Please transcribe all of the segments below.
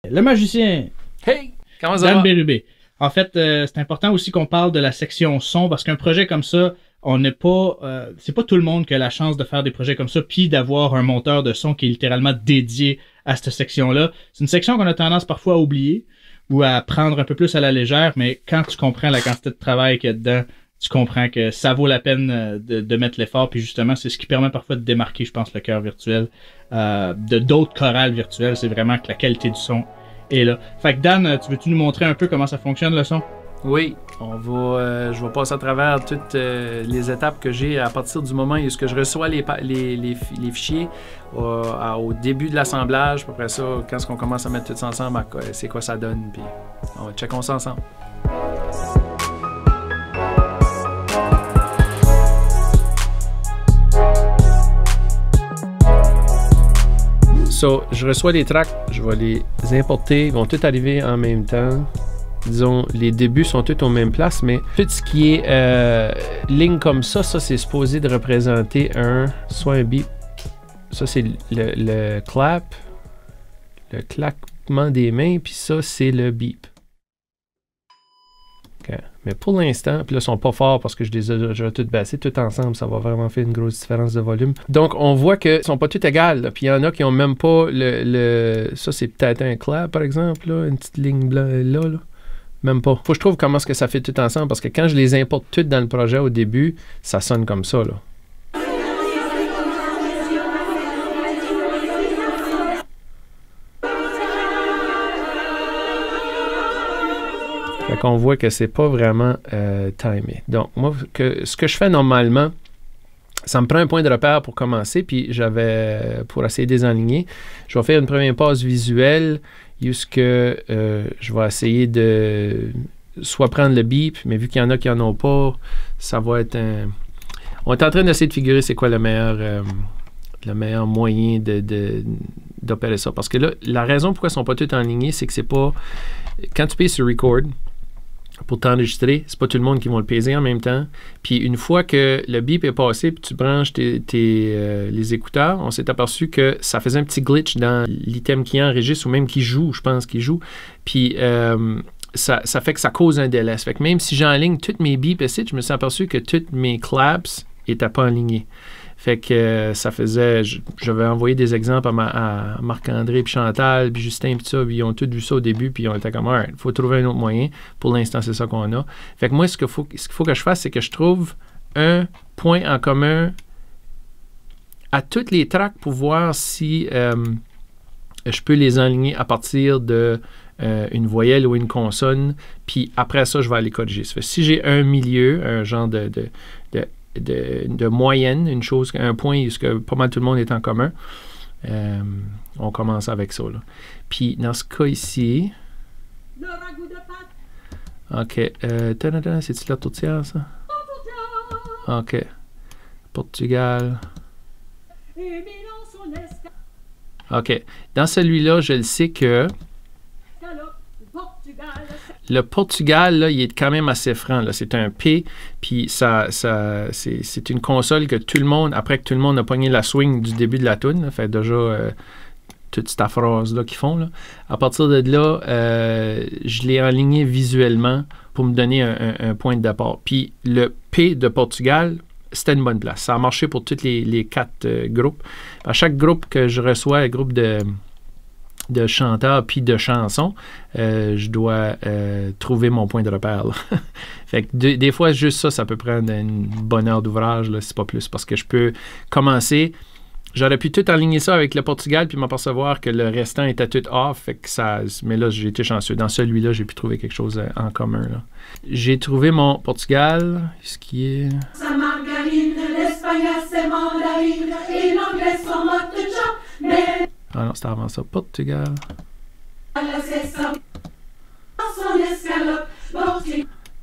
Le magicien. Hey! Comment ça Dan va? Bérubé. En fait, c'est important aussi qu'on parle de la section son parce qu'un projet comme ça, on n'est pas, c'est pas tout le monde qui a la chance de faire des projets comme ça, puis d'avoir un monteur de son qui est littéralement dédié à cette section-là. C'est une section qu'on a tendance parfois à oublier ou à prendre un peu plus à la légère, mais quand tu comprends la quantité de travail qu'il y a dedans, tu comprends que ça vaut la peine de mettre l'effort, puis justement, c'est ce qui permet parfois de démarquer, je pense, le chœur virtuel de d'autres chorales virtuelles. C'est vraiment que la qualité du son est là. Fait que Dan, tu veux-tu nous montrer un peu comment ça fonctionne le son? Oui, je vais passer à travers toutes les étapes que j'ai à partir du moment où je reçois les fichiers au début de l'assemblage. Après ça, quand on commence à mettre tout ça ensemble, c'est quoi ça donne. Puis on va checker ça ensemble. So, je reçois les tracks, je vais les importer, ils vont tous arriver en même temps. Disons, les débuts sont tous aux mêmes places, mais tout ce qui est ligne comme ça c'est supposé de représenter soit un beep. Ça, c'est le clap, le claquement des mains, puis ça, c'est le beep. Okay. Mais pour l'instant, puis là, ils sont pas forts parce que je les ai déjà toutes bassés, tout ensemble, ça va vraiment faire une grosse différence de volume. Donc, on voit qu'ils sont pas toutes égales, là. Puis il y en a qui ont même pas ça, c'est peut-être un clap, par exemple, là, une petite ligne blanche là. Même pas. Faut que je trouve comment est-ce que ça fait tout ensemble, parce que quand je les importe toutes dans le projet au début, ça sonne comme ça, là. Fait qu'on voit que c'est pas vraiment timé. Donc, moi, ce que je fais normalement, ça me prend un point de repère pour commencer, puis pour essayer de désenligner, je vais faire une première passe visuelle, jusque je vais essayer de soit prendre le beep, mais vu qu'il y en a qui n'en ont pas, ça va être un... On est en train d'essayer de figurer c'est quoi le meilleur moyen d'opérer ça. Parce que là, la raison pourquoi ils ne sont pas tous en ligne, c'est que c'est pas... Quand tu payes sur Record, pour t'enregistrer, c'est pas tout le monde qui va le peser en même temps. Puis une fois que le beep est passé, puis tu branches les écouteurs, on s'est aperçu que ça faisait un petit glitch dans l'item qui enregistre ou même qui joue, je pense qu'il joue. Puis ça fait que ça cause un délai. Ça fait que même si j'enligne toutes mes beeps ici, je me suis aperçu que toutes mes claps n'étaient pas alignées. Fait que ça faisait... J'avais envoyé des exemples à Marc-André, puis Chantal, puis Justin, puis ça, puis ils ont tous vu ça au début, puis ils ont été comme, il faut trouver un autre moyen. Pour l'instant, c'est ça qu'on a. Fait que moi, ce qu'il faut que je fasse, c'est que je trouve un point en commun à toutes les tracks pour voir si je peux les enligner à partir de une voyelle ou une consonne, puis après ça, je vais aller corriger. Ça fait, si j'ai un milieu, un genre de moyenne, une chose, un point où que pas mal tout le monde est en commun, on commence avec ça, là. Puis dans ce cas ici, le ragoût de pâte. OK. C'est-tu la tourtière, ça? OK. Portugal. OK. Dans celui-là, je le sais que le Portugal, là, il est quand même assez franc. C'est un P, puis c'est une console que tout le monde, après que tout le monde a pogné la swing du début de la tune, là, fait déjà toute cette phrase-là qu'ils font. Là. À partir de là, je l'ai enligné visuellement pour me donner un point de départ. Puis le P de Portugal, c'était une bonne place. Ça a marché pour tous les 4 groupes. À chaque groupe que je reçois, un groupe de chanteurs puis de chansons, je dois trouver mon point de repère. Fait que des fois, juste ça peut prendre une bonne heure d'ouvrage, c'est pas plus, parce que je peux commencer. J'aurais pu tout aligner ça avec le Portugal puis m'apercevoir que le restant était tout off. Fait que mais là, j'ai été chanceux. Dans celui-là, j'ai pu trouver quelque chose en commun. Là. J'ai trouvé mon Portugal, ce qui est... Sa margarine, l'espagnol, c'est mandarine, et l'anglais, son mode de chat, mais... Ah non, c'était avant ça. Portugal.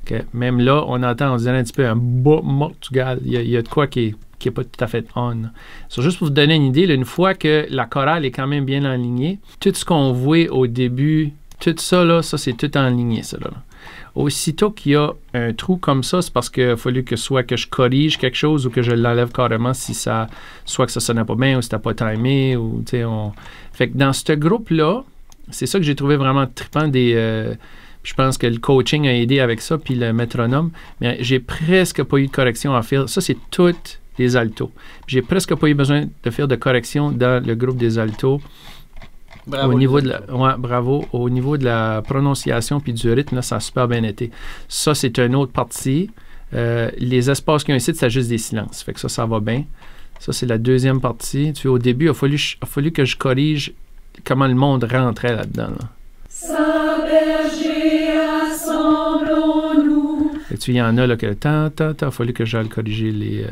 OK. Même là, on dirait un petit peu un beau Portugal. Il y a de quoi qui n'est pas tout à fait on. So, juste pour vous donner une idée, là, une fois que la chorale est quand même bien enlignée, tout ce qu'on voit au début, tout ça, là, ça c'est tout enligné, ça, là. Aussitôt qu'il y a un trou comme ça, c'est parce qu'il a fallu que soit que je corrige quelque chose ou que je l'enlève carrément si soit que ça sonnait pas bien ou c'était pas timé ou, tu sais, Fait que dans ce groupe-là, c'est ça que j'ai trouvé vraiment trippant je pense que le coaching a aidé avec ça, puis le métronome. Mais j'ai presque pas eu de correction à faire. Ça, c'est toutes les altos. J'ai presque pas eu besoin de faire de correction dans le groupe des altos. Bravo. Au niveau bravo. Au niveau de la prononciation puis du rythme, là, ça a super bien été. Ça, c'est une autre partie. Les espaces qu'il y a ici, c'est juste des silences. Fait que ça va bien. Ça, c'est la deuxième partie. Tu vois, au début, il a fallu que je corrige comment le monde rentrait là-dedans. Là. Saint berger, assemblons-nous. Et tu il y en a là que il a fallu que j'aille corriger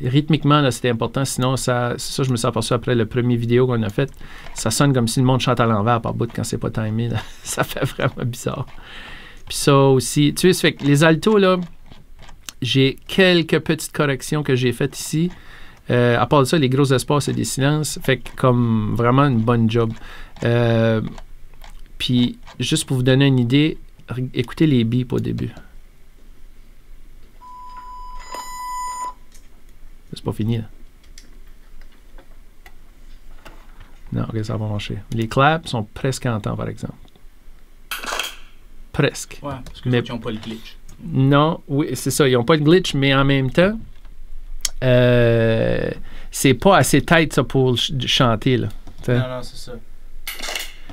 rythmiquement, là, c'était important. Sinon, ça, je me suis aperçu après le premier vidéo qu'on a fait. Ça sonne comme si le monde chante à l'envers par bout quand c'est pas timé. Là. Ça fait vraiment bizarre. Puis ça aussi, tu sais, ça fait que les altos, là, j'ai quelques petites corrections que j'ai faites ici. À part de ça, les gros espaces et des silences. Fait que comme vraiment une bonne job. Puis, juste pour vous donner une idée, écoutez les bips au début. C'est pas fini, là. Non, ok, ça va marcher. Les claps sont presque en temps, par exemple. Presque. Ouais, parce que ils n'ont pas le glitch. Non, oui, c'est ça. Ils n'ont pas le glitch, mais en même temps, c'est pas assez tight, ça, pour chanter, là. T'sais. Non, c'est ça.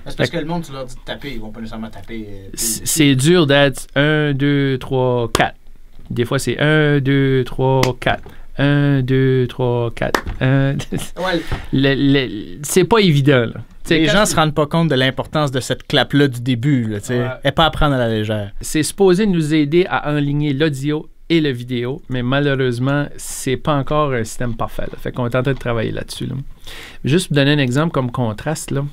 C'est parce que le monde, tu leur dis de taper, ils vont pas nécessairement taper. C'est dur d'être 1, 2, 3, 4. Des fois, c'est 1, 2, 3, 4. 1, 2, 3, 4. C'est pas évident, là. Les gens se rendent pas compte de l'importance de cette clap-là du début, là, et pas à prendre à la légère. C'est supposé nous aider à enligner l'audio et la vidéo, mais malheureusement, c'est pas encore un système parfait. Là. Fait qu'on est en train de travailler là-dessus. Là. Juste pour donner un exemple comme contraste, là.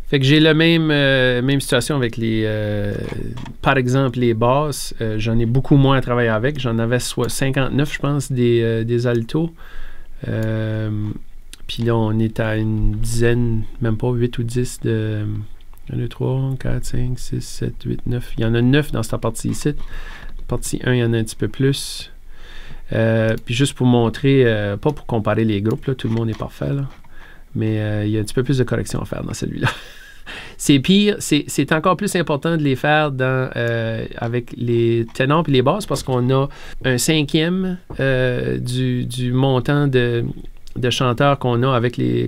Fait que j'ai la même situation avec par exemple, les basses. J'en ai beaucoup moins à travailler avec. J'en avais 59, je pense, des altos. Puis là, on est à une dizaine, même pas 8 ou 10 de 1, 2, 3, 4, 5, 6, 7, 8, 9. Il y en a 9 dans cette partie ici. Partie 1, il y en a un petit peu plus. Puis juste pour montrer, pas pour comparer les groupes, là, tout le monde est parfait, là, mais il y a un petit peu plus de corrections à faire dans celui-là. C'est pire, c'est encore plus important de les faire avec les ténors et les basses parce qu'on a un cinquième du montant de chanteurs qu'on a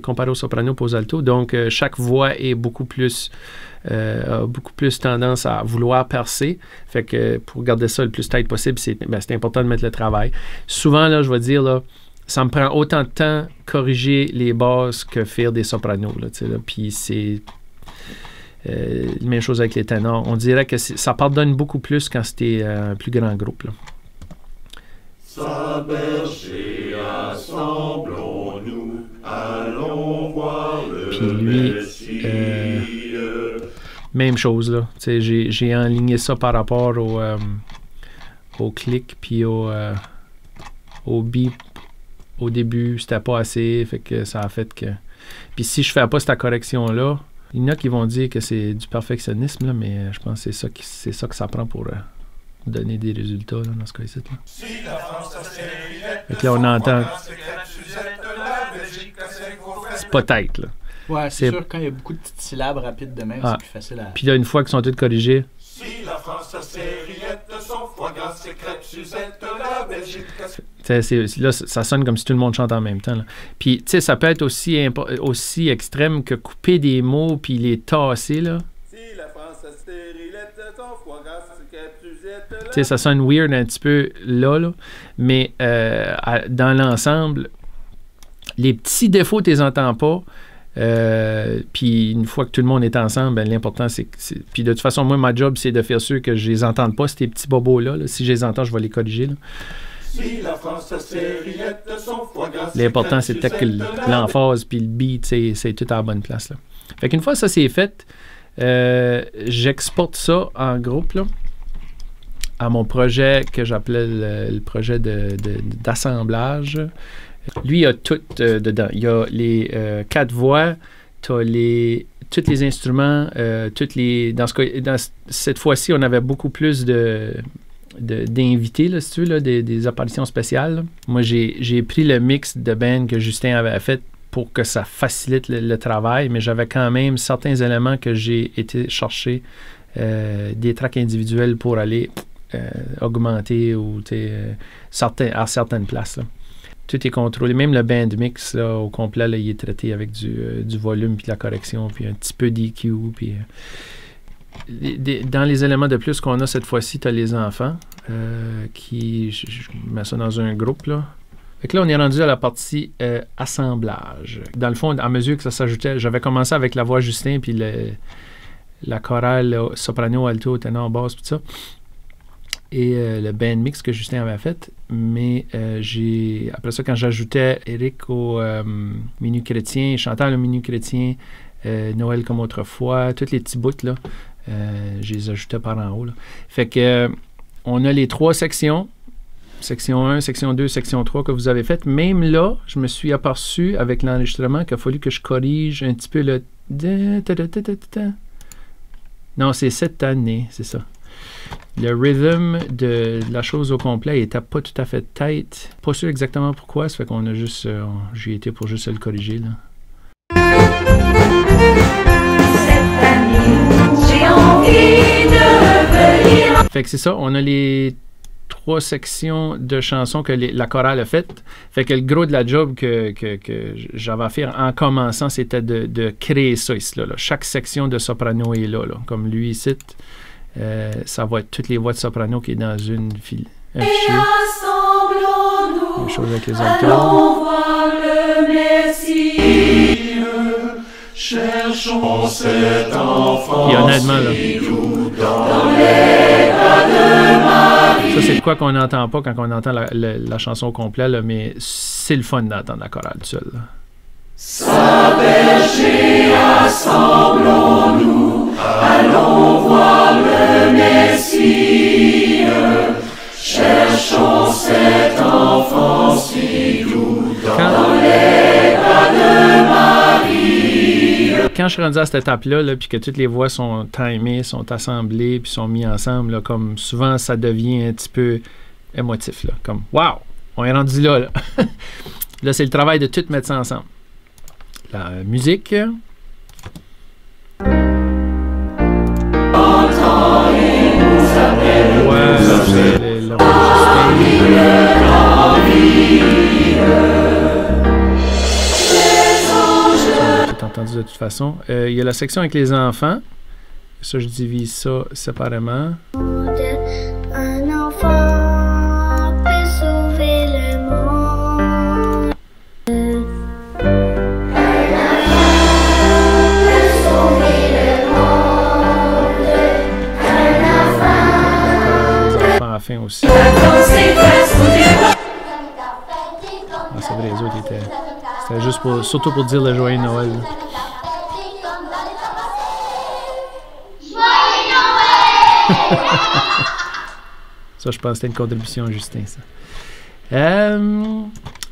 comparé au soprano et aux altos. Donc, chaque voix est a beaucoup plus tendance à vouloir percer. Fait que pour garder ça le plus tight possible, c'est important de mettre le travail. Souvent, là, je vais dire, là, ça me prend autant de temps corriger les basses que faire des sopranos. Là, puis c'est la même chose avec les ténors. On dirait que ça pardonne beaucoup plus quand c'était un plus grand groupe. Là. Saint berger, assemblons-nous, allons voir le Messie. Même chose, là. J'ai enligné ça par rapport au clic puis au beep. Au début, c'était pas assez, fait que ça a fait que... Puis si je fais pas cette correction-là, il y en a qui vont dire que c'est du perfectionnisme, là, mais je pense que c'est ça que ça prend pour donner des résultats là, dans ce cas-ci. Là. Fait que là, on entend... C'est pas tête, là. Ouais, c'est sûr, quand il y a beaucoup de petites syllabes rapides de même, c'est plus facile à... Puis là, une fois qu'ils sont toutes corrigées... Si la France a ses rillettes, son foie gras, ses crêpes, Suzette, la Belgique... Là, ça sonne comme si tout le monde chante en même temps. Là. Puis, tu sais, ça peut être aussi extrême que couper des mots puis les tasser, là. Si la France a ses rillettes, son foie gras, ses crêpes, Suzette, la... Tu sais, ça sonne weird un petit peu là. Mais dans l'ensemble, les petits défauts, tu les entends pas. Puis une fois que tout le monde est ensemble, ben, l'important c'est que... Puis de toute façon, moi, ma job, c'est de faire sûr que je les entende pas, ces petits bobos-là. Là. Si je les entends, je vais les corriger. Là. Si la France a ses rillettes, son foie gras, l'important, c'est peut-être que l'emphase puis le beat, c'est tout à la bonne place. Là. Fait qu'une fois ça c'est fait, j'exporte ça en groupe là, à mon projet que j'appelais le projet d'assemblage. Lui, il y a tout dedans. Il y a les 4 voix, tu as tous les instruments, dans cette fois-ci, on avait beaucoup plus d'invités, là, si tu veux, là, des apparitions spéciales. Là. Moi, j'ai pris le mix de band que Justin avait fait pour que ça facilite le travail, mais j'avais quand même certains éléments que j'ai été chercher des tracks individuels pour aller augmenter ou à certaines places. Là. Tout est contrôlé. Même le band mix là, au complet, là, il est traité avec du volume puis de la correction, puis un petit peu d'EQ. Puis, dans les éléments de plus qu'on a cette fois-ci, tu as les enfants qui... Je mets ça dans un groupe, là. Fait que là, on est rendu à la partie assemblage. Dans le fond, à mesure que ça s'ajoutait, j'avais commencé avec la voix Justin, puis la chorale soprano, alto, ténor, basse, tout ça. Et le band mix que Justin avait fait. Mais après ça, quand j'ajoutais Eric au Minu Chrétien, Chantal au Minu Chrétien, Noël comme autrefois, tous les petits bouts, là, je les ajoutais par en haut. Là. Fait que on a les 3 sections. Section 1, section 2, section 3 que vous avez faites. Même là, je me suis aperçu avec l'enregistrement qu'il a fallu que je corrige un petit peu le... Non, c'est cette année, c'est ça. Le rhythm de la chose au complet n'était pas tout à fait tête. Pas sûr exactement pourquoi, ça fait qu'on a juste... j'y étais pour juste le corriger, là. Cette année, j'ai envie de revenir. Fait que c'est ça, on a les 3 sections de chansons que la chorale a faites. Fait que le gros de la job que j'avais à faire en commençant, c'était de créer ça ici, là. Chaque section de soprano est là. Comme lui ici, ça va être toutes les voix de soprano qui est dans une file. Un fichier. Même chose avec les altos. Voir le Messie. Cherchons cet enfant. Puis honnêtement, là. Dans les bras de Marie. Ça, c'est de quoi qu'on n'entend pas quand on entend la chanson au complet, là, mais c'est le fun d'entendre la chorale tout seul. Là. Sa berger, assemblons-nous, allons voir le Messie. Cherchons cet enfant si doux dans les bras de Marie. Quand je suis rendu à cette étape-là, là, puis que toutes les voix sont timées, sont assemblées, puis sont mises ensemble, là, comme souvent, ça devient un petit peu émotif. Là, comme « Wow! On est rendu là! » Là, c'est le travail de tout mettre ça ensemble. La musique. J'ai entendu de toute façon. Il y a la section avec les enfants. Ça, je divise ça séparément. Un enfant peut sauver le monde. À la fin aussi. C'est vrai, les autres étaient. C'était juste surtout pour dire le joyeux Noël. Là. Ça, je pense que c'était une contribution à Justin, ça.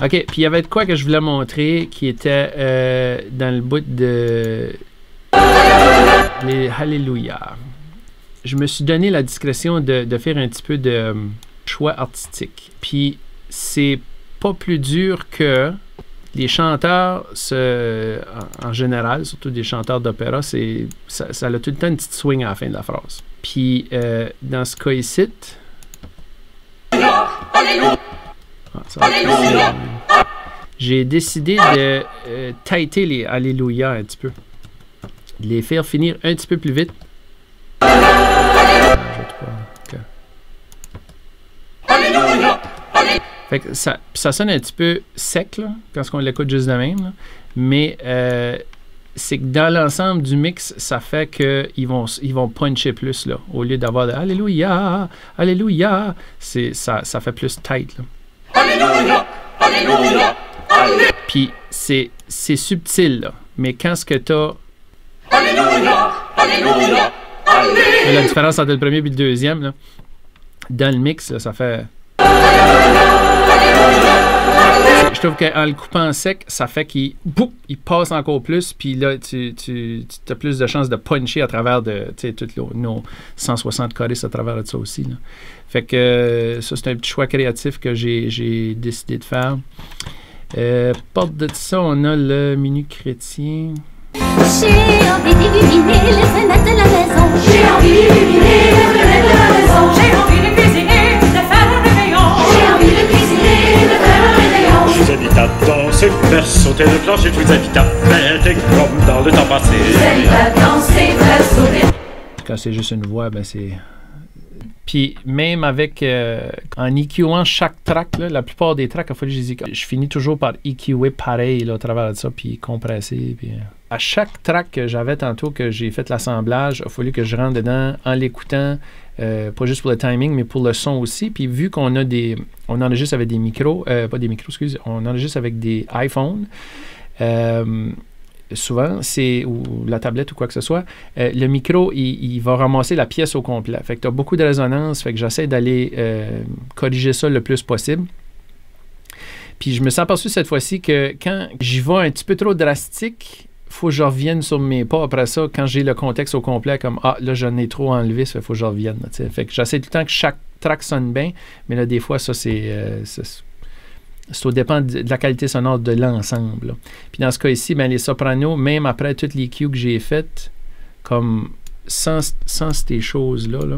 OK, puis il y avait de quoi que je voulais montrer qui était dans le bout de les Alléluia. Je me suis donné la discrétion de faire un petit peu de choix artistique. Puis c'est pas plus dur que les chanteurs, en général, surtout des chanteurs d'opéra, ça a tout le temps une petite swing à la fin de la phrase. Puis dans ce cas ici, j'ai décidé de tighter les Alléluia un petit peu. De les faire finir un petit peu plus vite. Fait que ça sonne un petit peu sec là, quand on l'écoute juste de même. Là. Mais c'est que dans l'ensemble du mix, ça fait qu'ils vont puncher plus. Là, au lieu d'avoir de Alléluia, Alléluia, ça fait plus tight. Là. Alléluia, Alléluia, Alléluia. Puis c'est subtil, là. Mais quand ce que t'as... Alléluia, Alléluia, Alléluia. La différence entre le premier et le deuxième, là, dans le mix, là, ça fait... Je trouve qu'en le coupant sec, ça fait qu'il passe encore plus, puis là, tu as plus de chances de puncher à travers de tous nos 160 choristes à travers de ça aussi. Là. Fait que ça, c'est un petit choix créatif que j'ai décidé de faire. Porte de ça, on a le menu chrétien. J'ai envie d'illuminer les fenêtres de la maison. J'ai envie d'illuminer les fenêtres de la maison. J'ai envie de cuisiner, de faire un réveillon. J'ai envie de cuisiner, de faire un réveillon. Je vous invite à danser, faire sauter le plancher. Je vous invite à fêter comme dans le temps passé. Je vous invite à danser, faire sauter. Quand c'est juste une voix, ben c'est... Puis même avec, en EQant chaque track, là, la plupart des tracks, je finis toujours par EQer pareil là, au travers de ça, puis compresser. Puis, à chaque track que j'avais tantôt, que j'ai fait l'assemblage, il a fallu que je rentre dedans en l'écoutant, pas juste pour le timing, mais pour le son aussi. Puis vu qu'on a on enregistre avec des micros, pas des micros, excusez, on enregistre avec des iPhones. Souvent, ou la tablette ou quoi que ce soit, le micro, il va ramasser la pièce au complet. Fait que tu as beaucoup de résonance, fait que j'essaie d'aller corriger ça le plus possible. Puis je me suis aperçu cette fois-ci que quand j'y vais un petit peu trop drastique, il faut que je revienne sur mes pas après ça, quand j'ai le contexte au complet, comme « Ah, là, j'en ai trop enlevé, ça faut que je revienne. » Fait que j'essaie tout le temps que chaque track sonne bien, mais là, des fois, ça, ça dépend de la qualité sonore de l'ensemble. Puis dans ce cas ici, ben, les sopranos, même après toutes les cues que j'ai faites, comme sans ces choses-là, là.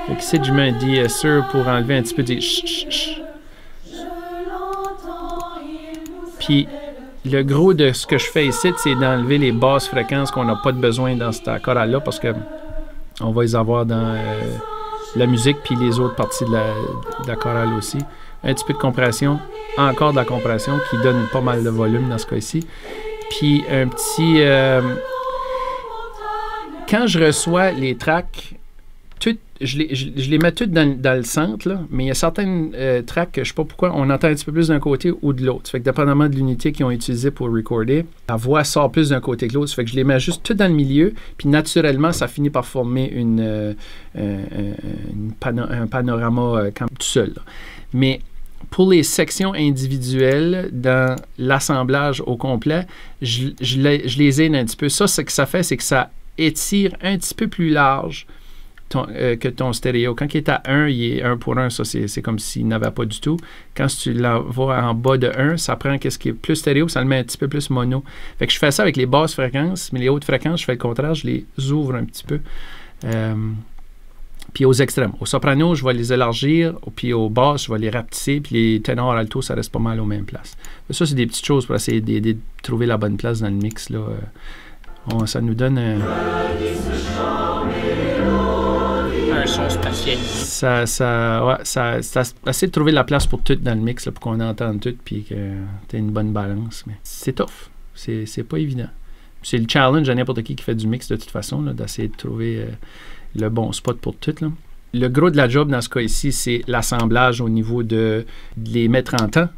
Fait que ici, je mets un de-esser pour enlever un petit peu des ch. Puis le gros de ce que je fais ici, c'est d'enlever les basses fréquences qu'on n'a pas de besoin dans cette chorale-là, parce que on va les avoir dans la musique puis les autres parties de la chorale aussi. Un petit peu de compression, encore de la compression qui donne pas mal de volume dans ce cas-ci. Puis un petit... quand je reçois les tracks, je les mets toutes dans le centre, là, mais il y a certaines tracks que je ne sais pas pourquoi, on entend un petit peu plus d'un côté ou de l'autre. Ça fait que dépendamment de l'unité qu'ils ont utilisée pour recorder, la voix sort plus d'un côté que l'autre. Ça fait que je les mets juste tout dans le milieu, puis naturellement, ça finit par former un panorama tout seul. Là. Mais pour les sections individuelles, dans l'assemblage au complet, je les aide un petit peu. Ça, ce que ça fait, c'est que ça étire un petit peu plus large que ton stéréo. Quand il est à 1, il est 1 pour 1. Ça, c'est comme s'il n'avait pas du tout. Quand tu l'envoies en bas de 1, ça prend qu'est-ce qui est plus stéréo, ça le met un petit peu plus mono. Fait que je fais ça avec les basses fréquences, mais les hautes fréquences, je fais le contraire, je les ouvre un petit peu. Puis aux extrêmes. Au soprano, je vais les élargir, puis aux basses, je vais les rapetisser, puis les ténors alto, ça reste pas mal aux mêmes places. Ça, c'est des petites choses pour essayer de trouver la bonne place dans le mix, là. Ça nous donne un son spatial. Ça essaie de trouver la place pour tout dans le mix, là, pour qu'on entende tout, puis que tu aies une bonne balance. Mais c'est tough. C'est pas évident. C'est le challenge à n'importe qui fait du mix, de toute façon, là, d'essayer de trouver le bon spot pour tout, là. Le gros de la job dans ce cas ici, c'est l'assemblage au niveau de les mettre en temps.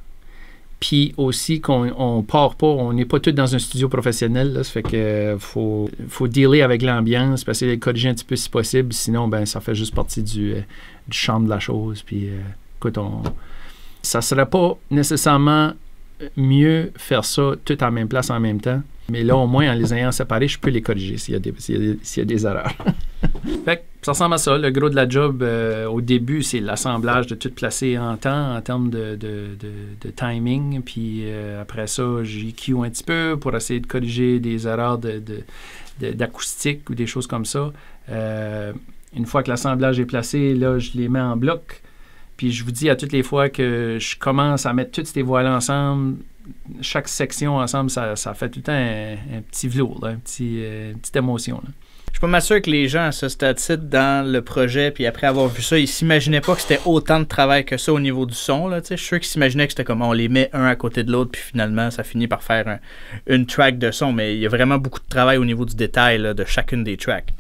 Puis aussi qu'on part pas, on n'est pas tous dans un studio professionnel, là, ça fait que faut dealer avec l'ambiance, puis essayer de corriger un petit peu si possible, sinon ben ça fait juste partie du charme de la chose. Puis écoute, ça serait pas nécessairement mieux faire ça tout en même place en même temps, mais là au moins en les ayant séparés, je peux les corriger s'il y a des erreurs. Fait que ça ressemble à ça. Le gros de la job, au début, c'est l'assemblage de tout placer en temps, en termes de timing. Puis après ça, j'EQ un petit peu pour essayer de corriger des erreurs d'acoustique ou des choses comme ça. Une fois que l'assemblage est placé, là, je les mets en bloc. Puis je vous dis à toutes les fois que je commence à mettre toutes ces voix-là ensemble, chaque section ensemble, ça fait tout le temps un petit velours, là, une petite émotion, là. Je peux m'assurer que les gens à ce stade-ci dans le projet, puis après avoir vu ça, ils s'imaginaient pas que c'était autant de travail que ça au niveau du son. Là, je suis sûr qu'ils s'imaginaient que c'était comme on les met un à côté de l'autre, puis finalement, ça finit par faire une track de son. Mais il y a vraiment beaucoup de travail au niveau du détail là, de chacune des tracks.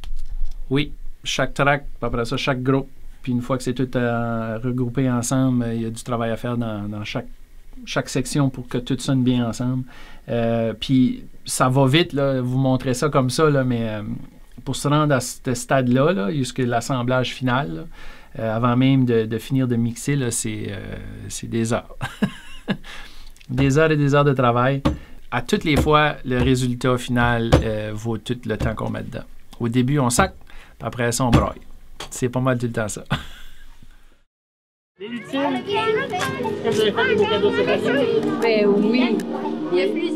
Oui, chaque track, après ça, chaque groupe. Puis une fois que c'est tout regroupé ensemble, il y a du travail à faire dans chaque section pour que tout sonne bien ensemble. Puis ça va vite, là, vous montrez ça comme ça, là, mais pour se rendre à ce stade-là, jusqu'à l'assemblage final, là, avant même de finir de mixer, là, c'est des heures. Des heures et des heures de travail. À toutes les fois, le résultat final vaut tout le temps qu'on met dedans. Au début, on sac, puis après ça, on braille. C'est pas mal tout le temps ça. Les lutines, est-ce que vous avez fait des beaux cadeaux cette année? Ben oui. Il y a plusieurs